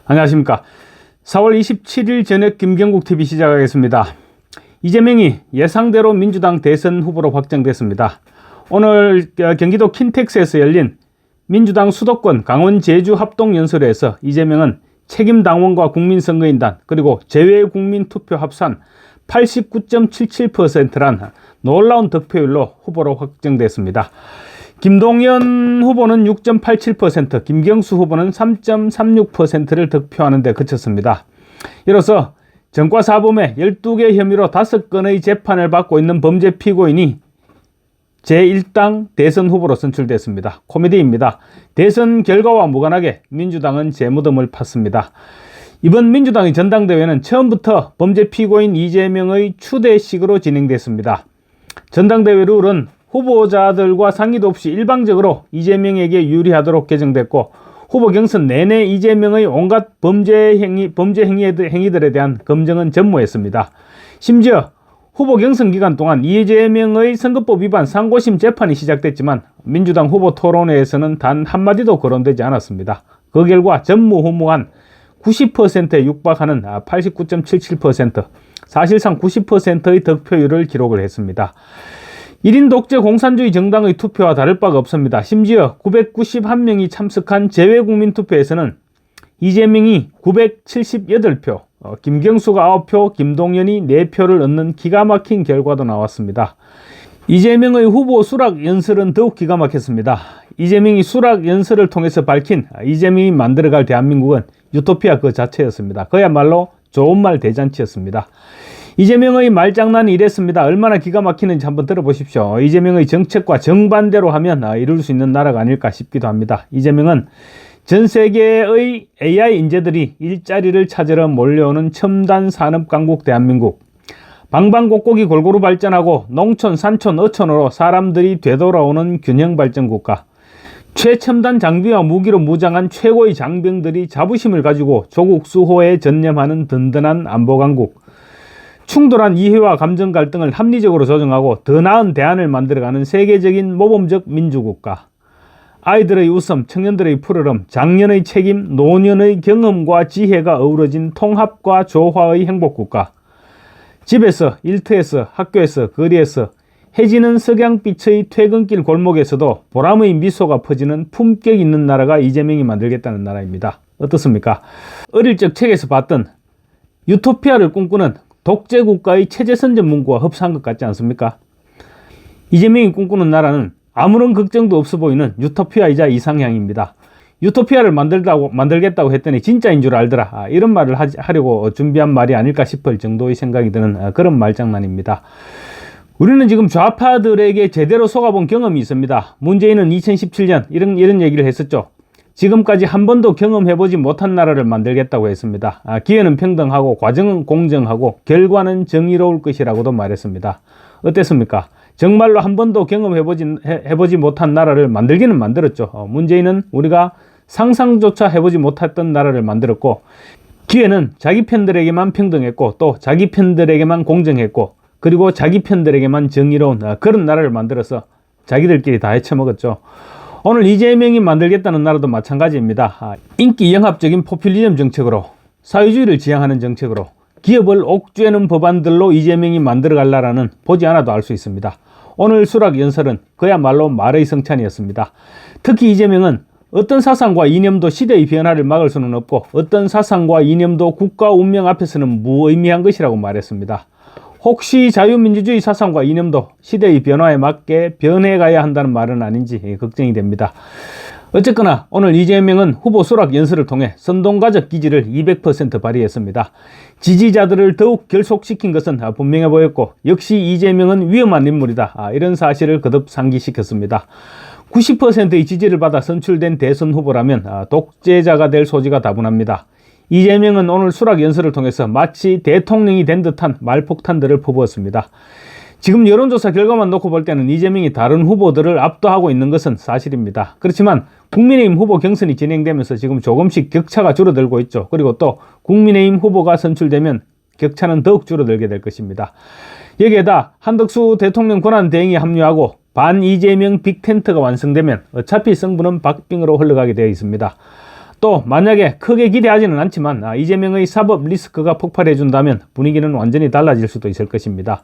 안녕하십니까. 4월 27일 저녁 김경국TV 시작하겠습니다. 이재명이 예상대로 민주당 대선 후보로 확정됐습니다. 오늘 경기도 킨텍스에서 열린 민주당 수도권 강원 제주 합동연설회에서 이재명은 책임당원과 국민선거인단 그리고 제외국민투표 합산 89.77%란 놀라운 득표율로 후보로 확정됐습니다. 김동연 후보는 6.87%, 김경수 후보는 3.36%를 득표하는 데 그쳤습니다. 이로써 전과사범의 12개 혐의로 5건의 재판을 받고 있는 범죄 피고인이 제1당 대선 후보로 선출됐습니다. 코미디입니다. 대선 결과와 무관하게 민주당은 재무덤을 팠습니다. 이번 민주당의 전당대회는 처음부터 범죄 피고인 이재명의 추대식으로 진행됐습니다. 전당대회 룰은 후보자들과 상의도 없이 일방적으로 이재명에게 유리하도록 개정됐고, 후보 경선 내내 이재명의 온갖 범죄 행위들에 대한 검증은 전무했습니다. 심지어 후보 경선 기간 동안 이재명의 선거법 위반 상고심 재판이 시작됐지만 민주당 후보 토론회에서는 단 한마디도 거론되지 않았습니다. 그 결과 전무후무한 90%에 육박하는 89.77%, 사실상 90%의 득표율을 기록을 했습니다. 1인 독재 공산주의 정당의 투표와 다를 바가 없습니다. 심지어 991명이 참석한 제외국민투표에서는 이재명이 978표, 김경수가 9표, 김동연이 4표를 얻는 기가 막힌 결과도 나왔습니다. 이재명의 후보 수락 연설은 더욱 기가 막혔습니다. 이재명이 수락 연설을 통해서 밝힌 이재명이 만들어갈 대한민국은 유토피아 그 자체였습니다. 그야말로 좋은 말 대잔치였습니다. 이재명의 말장난이 이랬습니다. 얼마나 기가 막히는지 한번 들어보십시오. 이재명의 정책과 정반대로 하면 이룰 수 있는 나라가 아닐까 싶기도 합니다. 이재명은 전 세계의 AI 인재들이 일자리를 찾으러 몰려오는 첨단 산업 강국 대한민국, 방방곡곡이 골고루 발전하고 농촌, 산촌, 어촌으로 사람들이 되돌아오는 균형 발전 국가, 최첨단 장비와 무기로 무장한 최고의 장병들이 자부심을 가지고 조국 수호에 전념하는 든든한 안보 강국, 충돌한 이해와 감정 갈등을 합리적으로 조정하고 더 나은 대안을 만들어가는 세계적인 모범적 민주국가, 아이들의 웃음, 청년들의 푸르름, 장년의 책임, 노년의 경험과 지혜가 어우러진 통합과 조화의 행복국가, 집에서, 일터에서, 학교에서, 거리에서 해지는 석양빛의 퇴근길 골목에서도 보람의 미소가 퍼지는 품격 있는 나라가 이재명이 만들겠다는 나라입니다. 어떻습니까? 어릴 적 책에서 봤던 유토피아를 꿈꾸는 독재국가의 체제선전 문구와 흡사한 것 같지 않습니까? 이재명이 꿈꾸는 나라는 아무런 걱정도 없어 보이는 유토피아이자 이상향입니다. 유토피아를 만들겠다고 했더니 진짜인 줄 알더라. 이런 말을 하려고 준비한 말이 아닐까 싶을 정도의 생각이 드는 그런 말장난입니다. 우리는 지금 좌파들에게 제대로 속아본 경험이 있습니다. 문재인은 2017년 이런 얘기를 했었죠. 지금까지 한 번도 경험해보지 못한 나라를 만들겠다고 했습니다. 기회는 평등하고 과정은 공정하고 결과는 정의로울 것이라고도 말했습니다. 어땠습니까? 정말로 한 번도 경험해보지 못한 나라를 만들기는 만들었죠. 문재인은 우리가 상상조차 해보지 못했던 나라를 만들었고, 기회는 자기 편들에게만 평등했고, 또 자기 편들에게만 공정했고, 그리고 자기 편들에게만 정의로운 그런 나라를 만들어서 자기들끼리 다 헤쳐먹었죠. 오늘 이재명이 만들겠다는 나라도 마찬가지입니다. 인기 영합적인 포퓰리즘 정책으로, 사회주의를 지향하는 정책으로, 기업을 옥죄는 법안들로 이재명이 만들어갈 나라는 보지 않아도 알 수 있습니다. 오늘 수락 연설은 그야말로 말의 성찬이었습니다. 특히 이재명은 어떤 사상과 이념도 시대의 변화를 막을 수는 없고, 어떤 사상과 이념도 국가 운명 앞에서는 무의미한 것이라고 말했습니다. 혹시 자유민주주의 사상과 이념도 시대의 변화에 맞게 변해가야 한다는 말은 아닌지 걱정이 됩니다. 어쨌거나 오늘 이재명은 후보 수락 연설을 통해 선동가적 기질을 200% 발휘했습니다. 지지자들을 더욱 결속시킨 것은 분명해 보였고, 역시 이재명은 위험한 인물이다, 이런 사실을 거듭 상기시켰습니다. 90%의 지지를 받아 선출된 대선 후보라면 독재자가 될 소지가 다분합니다. 이재명은 오늘 수락 연설을 통해서 마치 대통령이 된 듯한 말폭탄들을 퍼부었습니다. 지금 여론조사 결과만 놓고 볼 때는 이재명이 다른 후보들을 압도하고 있는 것은 사실입니다. 그렇지만 국민의힘 후보 경선이 진행되면서 지금 조금씩 격차가 줄어들고 있죠. 그리고 또 국민의힘 후보가 선출되면 격차는 더욱 줄어들게 될 것입니다. 여기에다 한덕수 대통령 권한대행이 합류하고 반 이재명 빅텐트가 완성되면 어차피 승부는 박빙으로 흘러가게 되어 있습니다. 또 만약에 크게 기대하지는 않지만 이재명의 사법 리스크가 폭발해준다면 분위기는 완전히 달라질 수도 있을 것입니다.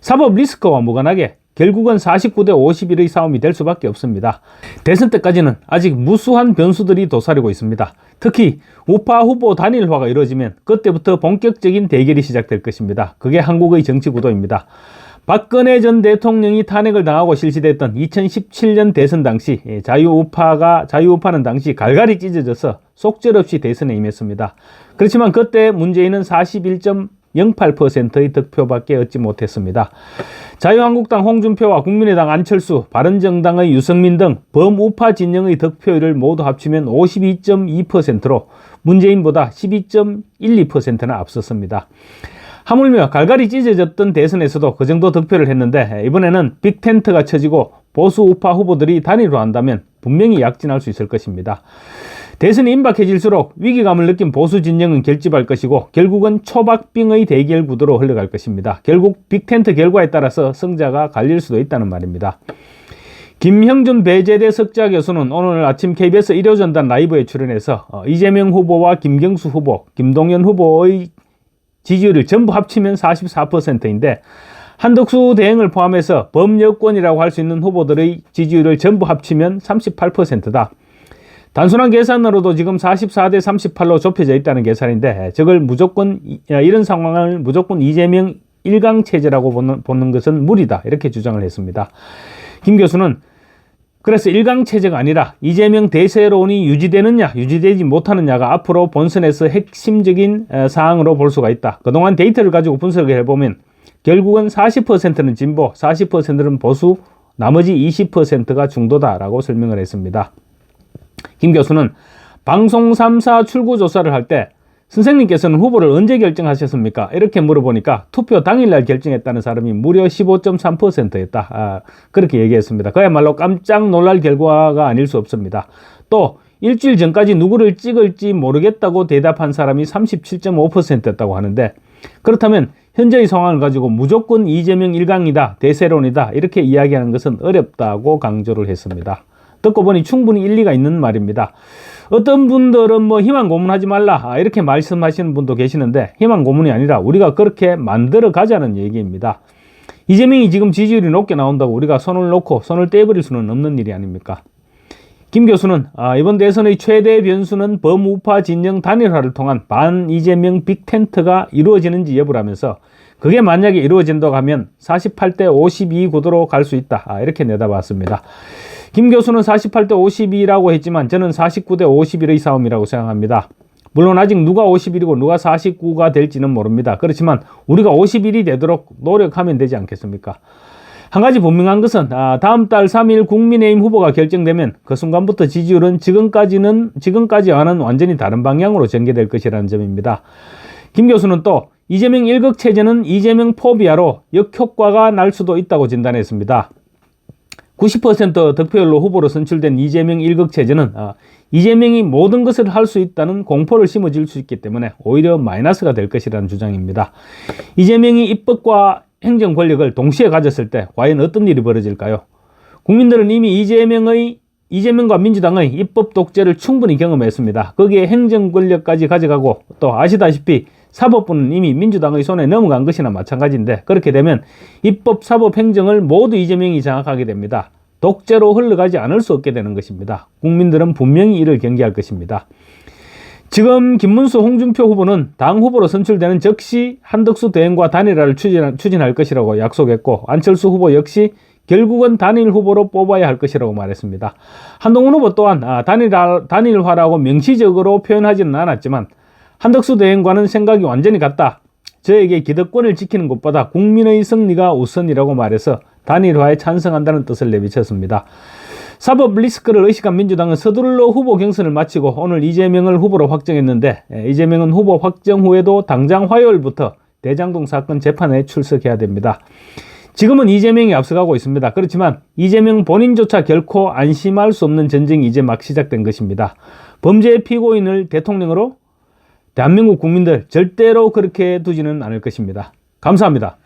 사법 리스크와 무관하게 결국은 49대 51의 싸움이 될 수밖에 없습니다. 대선 때까지는 아직 무수한 변수들이 도사리고 있습니다. 특히 우파 후보 단일화가 이루어지면 그때부터 본격적인 대결이 시작될 것입니다. 그게 한국의 정치 구도입니다. 박근혜 전 대통령이 탄핵을 당하고 실시됐던 2017년 대선 당시 자유우파는 당시 갈갈이 찢어져서 속절없이 대선에 임했습니다. 그렇지만 그때 문재인은 41.08%의 득표밖에 얻지 못했습니다. 자유한국당 홍준표와 국민의당 안철수, 바른정당의 유승민 등 범우파 진영의 득표율을 모두 합치면 52.2%로 문재인보다 12.12%나 앞섰습니다. 하물며 갈갈이 찢어졌던 대선에서도 그 정도 득표를 했는데 이번에는 빅텐트가 쳐지고 보수 우파 후보들이 단일화한다면 분명히 약진할 수 있을 것입니다. 대선이 임박해질수록 위기감을 느낀 보수 진영은 결집할 것이고 결국은 초박빙의 대결 구도로 흘러갈 것입니다. 결국 빅텐트 결과에 따라서 승자가 갈릴 수도 있다는 말입니다. 김형준 배재대 석좌 교수는 오늘 아침 KBS 일요전단 라이브에 출연해서 이재명 후보와 김경수 후보, 김동연 후보의 지지율을 전부 합치면 44%인데 한덕수 대행을 포함해서 범여권이라고 할 수 있는 후보들의 지지율을 전부 합치면 38%다. 단순한 계산으로도 지금 44대 38로 좁혀져 있다는 계산인데 이런 상황을 무조건 이재명 1강 체제라고 보는 것은 무리다. 이렇게 주장을 했습니다. 김 교수는 그래서 1강 체제가 아니라 이재명 대세론이 유지되느냐 유지되지 못하느냐가 앞으로 본선에서 핵심적인 사항으로 볼 수가 있다. 그동안 데이터를 가지고 분석을 해보면 결국은 40%는 진보, 40%는 보수, 나머지 20%가 중도다라고 설명을 했습니다. 김 교수는 방송 3사 출구조사를 할 때 선생님께서는 후보를 언제 결정하셨습니까? 이렇게 물어보니까 투표 당일날 결정했다는 사람이 무려 15.3%였다. 그렇게 얘기했습니다. 그야말로 깜짝 놀랄 결과가 아닐 수 없습니다. 또 일주일 전까지 누구를 찍을지 모르겠다고 대답한 사람이 37.5%였다고 하는데 그렇다면 현재의 상황을 가지고 무조건 이재명 1강이다, 대세론이다 이렇게 이야기하는 것은 어렵다고 강조를 했습니다. 듣고 보니 충분히 일리가 있는 말입니다. 어떤 분들은 희망 고문하지 말라 이렇게 말씀하시는 분도 계시는데 희망 고문이 아니라 우리가 그렇게 만들어 가자는 얘기입니다. 이재명이 지금 지지율이 높게 나온다고 우리가 손을 놓고 손을 떼버릴 수는 없는 일이 아닙니까? 김 교수는 이번 대선의 최대 변수는 범우파 진영 단일화를 통한 반 이재명 빅텐트가 이루어지는지 여부라면서 그게 만약에 이루어진다고 하면 48대 52 구도로 갈 수 있다 이렇게 내다봤습니다. 김 교수는 48대 52라고 했지만 저는 49대 51의 싸움이라고 생각합니다. 물론 아직 누가 51이고 누가 49가 될지는 모릅니다. 그렇지만 우리가 51이 되도록 노력하면 되지 않겠습니까? 한 가지 분명한 것은 다음 달 3일 국민의힘 후보가 결정되면 그 순간부터 지지율은 지금까지와는 완전히 다른 방향으로 전개될 것이라는 점입니다. 김 교수는 또 이재명 1극 체제는 이재명 포비아로 역효과가 날 수도 있다고 진단했습니다. 90% 득표율로 후보로 선출된 이재명 1극 체제는 이재명이 모든 것을 할 수 있다는 공포를 심어줄 수 있기 때문에 오히려 마이너스가 될 것이라는 주장입니다. 이재명이 입법과 행정 권력을 동시에 가졌을 때 과연 어떤 일이 벌어질까요? 국민들은 이미 이재명과 민주당의 입법 독재를 충분히 경험했습니다. 거기에 행정 권력까지 가져가고 또 아시다시피 사법부는 이미 민주당의 손에 넘어간 것이나 마찬가지인데 그렇게 되면 입법, 사법, 행정을 모두 이재명이 장악하게 됩니다. 독재로 흘러가지 않을 수 없게 되는 것입니다. 국민들은 분명히 이를 경계할 것입니다. 지금 김문수, 홍준표 후보는 당 후보로 선출되는 즉시 한덕수 대행과 단일화를 추진할 것이라고 약속했고 안철수 후보 역시 결국은 단일 후보로 뽑아야 할 것이라고 말했습니다. 한동훈 후보 또한 단일화라고 명시적으로 표현하지는 않았지만 한덕수 대행과는 생각이 완전히 같다. 저에게 기득권을 지키는 것보다 국민의 승리가 우선이라고 말해서 단일화에 찬성한다는 뜻을 내비쳤습니다. 사법 리스크를 의식한 민주당은 서둘러 후보 경선을 마치고 오늘 이재명을 후보로 확정했는데 이재명은 후보 확정 후에도 당장 화요일부터 대장동 사건 재판에 출석해야 됩니다. 지금은 이재명이 앞서가고 있습니다. 그렇지만 이재명 본인조차 결코 안심할 수 없는 전쟁이 이제 막 시작된 것입니다. 범죄 피고인을 대통령으로 대한민국 국민들 절대로 그렇게 두지는 않을 것입니다. 감사합니다.